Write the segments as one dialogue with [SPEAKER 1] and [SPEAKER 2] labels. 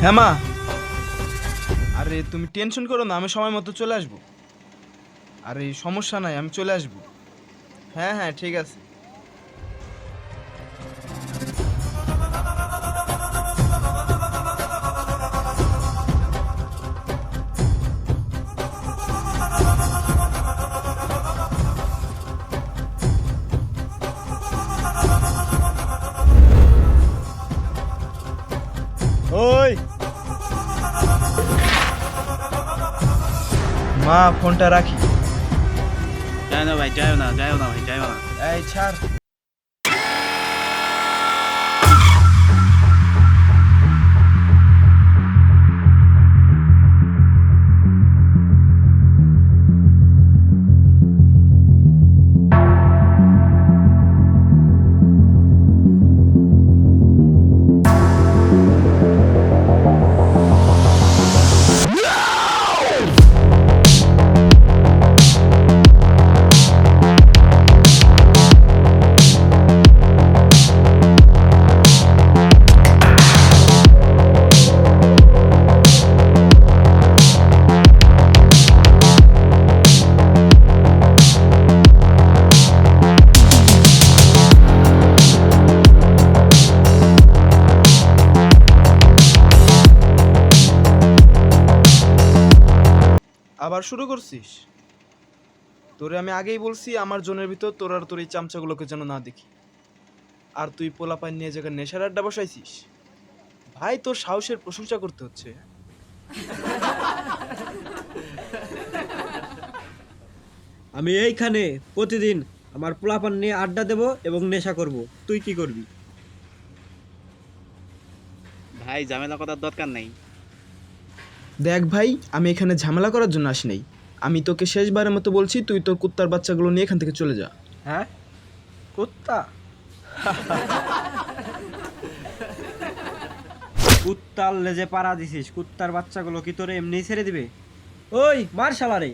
[SPEAKER 1] হ্যাঁ মা। আরে তুমি টেনশন করো না, আমি সময় মতো চলে আসবো। আরে সমস্যা নাই, আমি চলে আসবো। হ্যাঁ হ্যাঁ ঠিক আছে। ওই মা, ফোনটা রাখি।
[SPEAKER 2] যাও না ভাই, যাও না, যাও না ভাই, যাও না।
[SPEAKER 1] এই ছাড়। আবার শুরু করছিস? তোরে আমি আগেই বলছি আমার জোনের ভিতর তোর আর তোর এই চামচাগুলোকে যেন না দেখি। আর তুই পোলাপান নিয়ে জায়গায় নেশার আড্ডা বসাইছিস। ভাই তোর সাহসের প্রশংসা করতে হচ্ছে।
[SPEAKER 3] আমি এইখানে প্রতিদিন আমার পোলাপান নিয়ে আড্ডা দেব এবং নেশা করব। তুই কি করবি?
[SPEAKER 2] ভাই ঝামেলা করার দরকার নাই।
[SPEAKER 1] দেখ ভাই, আমি এখানে ঝামেলা করার জন্য আসি নাই। আমি তোকে শেষবারের মতো বলছি, তুই তোর কুত্তার বাচ্চাগুলো নিয়ে এখান থেকে চলে যা।
[SPEAKER 3] হ্যাঁ, কুত্তা? কুত্তার লেজে পাড়া দিছিস, কুত্তার বাচ্চাগুলো কি তোরে এমনিই ছেড়ে দিবে? ওই মার শালারে।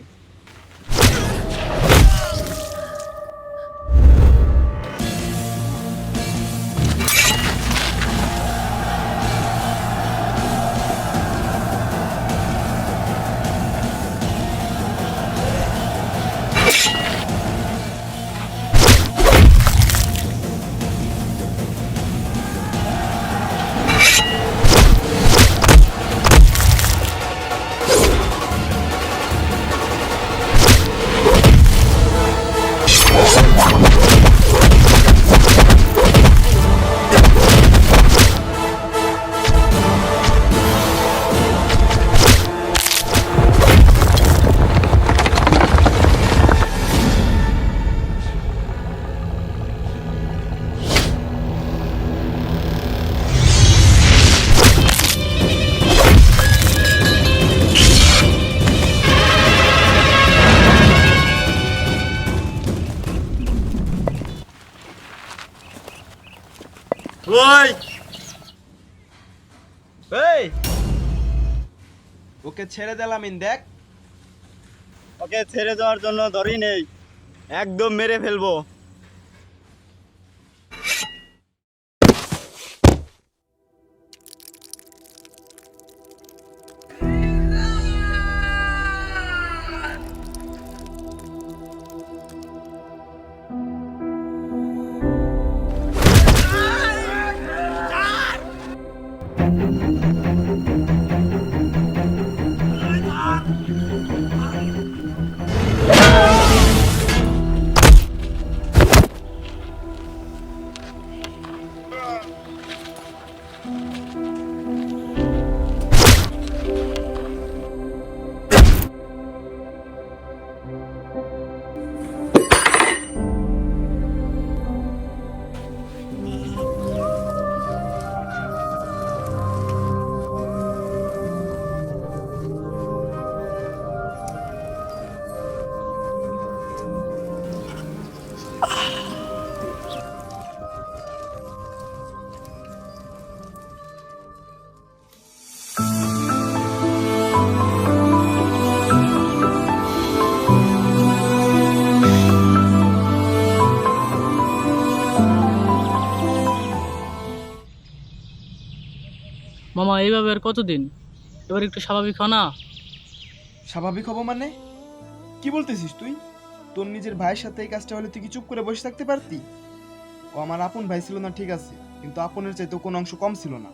[SPEAKER 1] ওই এই, ওকে ছেড়ে দিলাম দেখ।
[SPEAKER 3] ওকে ছেড়ে দেওয়ার জন্য ধরি নেই, একদম মেরে ফেলবো।
[SPEAKER 4] মামা এইভাবে আর কতদিন? এবার একটু স্বাভাবিক হ না।
[SPEAKER 1] স্বাভাবিক হবো মানে? কি বলতেছিস তুই? তোর নিজের ভাইয়ের সাথে এই কাজটা হলে তুই কি চুপ করে বসে থাকতে পারতি? ও আমার আপন ভাই ছিল না ঠিক আছে, কিন্তু আপনের চাইতে কোনো অংশ কম ছিল না।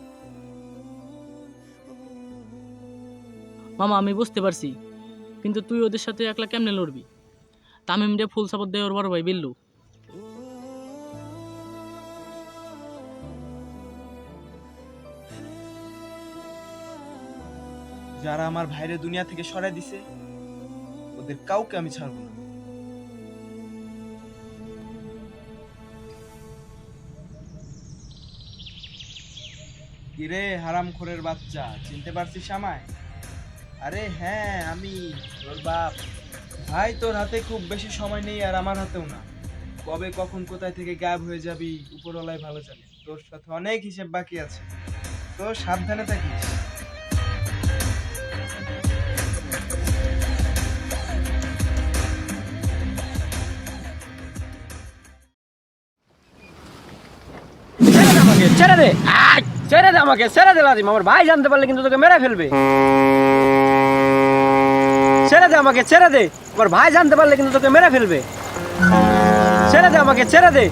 [SPEAKER 4] মামা আমি বুঝতে পারছি, কিন্তু তুই ওদের সাথে একলা কেমনে লড়বি? তামিম রে ফুল সাপোর্ট দেয় ওর বড় ভাই বিল্লু।
[SPEAKER 1] যারা আমার ভাইরে দুনিয়া থেকে সরাই দিছে ওদের কাউকে আমি ছাড়বো না। কিরে হারামখোরের বাচ্চা, চিনতে পারছিস আমায়? আরে হ্যাঁ, আমি তোর বাপ। ভাই তোর হাতে খুব বেশি সময় নেই আর আমার হাতেও না। কবে কখন কোথায় থেকে গায়েব হয়ে যাবি উপরওয়ালাই ভালো জানে। তোর সাথে অনেক হিসেব বাকি আছে, তো সাবধানে থাকিস।
[SPEAKER 3] আমাকে ছেড়ে দে, ছেড়ে দে আমাকে, ছেড়ে দে লাজিম। আমার ভাই জানতে পারলে কিন্তু তোকে মেরে ফেলবে। ছেড়ে দে আমাকে, ছেড়ে দে। আমার ভাই জানতে পারলে কিন্তু তোকে মেরে ফেলবে। ছেড়ে দে আমাকে, ছেড়ে দে।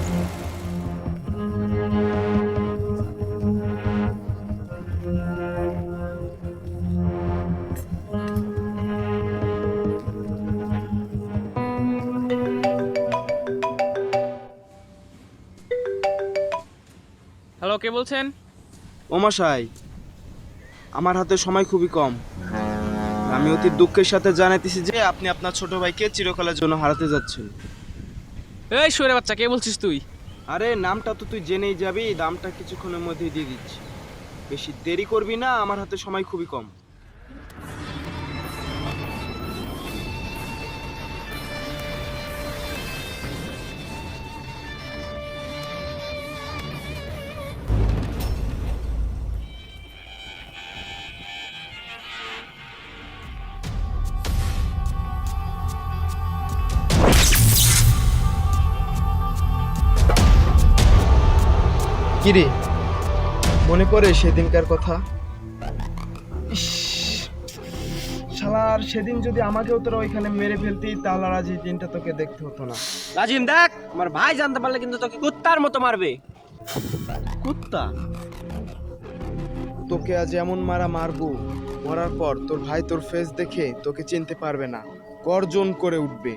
[SPEAKER 5] হ্যালো, কে বলছেন?
[SPEAKER 1] ও মশাই, আমার হাতে সময় খুবই কম। আমি অতি দুঃখের সাথে জানাইতেছি যে আপনি আপনার ছোট ভাইকে চিরকালের জন্য হারাতে যাচ্ছেন।
[SPEAKER 5] এই শুয়োরের বাচ্চা, কে বলছিস তুই?
[SPEAKER 1] আরে নামটা তো তুই জেনেই যাবি, দামটা কিছুক্ষণের মধ্যেই দিয়ে দিচ্ছি। বেশি দেরি করবি না, আমার হাতে সময় খুবই কম। কিরে, মনে পড়ে সেদিনকার কথা? ইস, শালার সেদিন যদি আমাকেও তোরা ওইখানে মেরে ফেলতি তাহলে আজ এই দিনটা তোকে দেখতে হতো না।
[SPEAKER 3] লাজিম দেখ, আমার ভাই জানতে পারলে কিন্তু তোকে কুত্তার মতো মারবে।
[SPEAKER 1] কুত্তা? তোকে আজ এমন মারা মারবো, মরার পর তোর ভাই তোর ফেস দেখে তোকে চিনতে পারবে না, গর্জন করে উঠবে।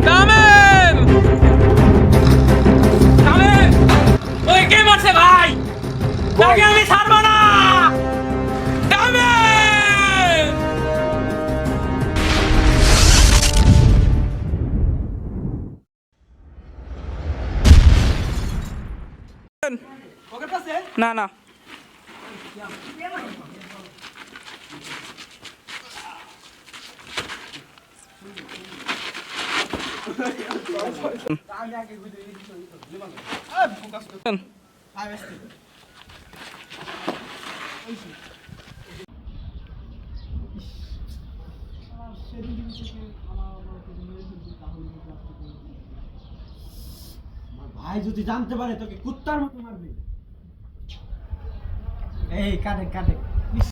[SPEAKER 5] তামিম! তামিম! ওই কে মারছে ভাই? তাকে আমি ছাড়বো না! তামিম! না না,
[SPEAKER 3] ভাই যদি জানতে পারে তোকে কুত্তার মতো মারবে। এই কাটে কাটে।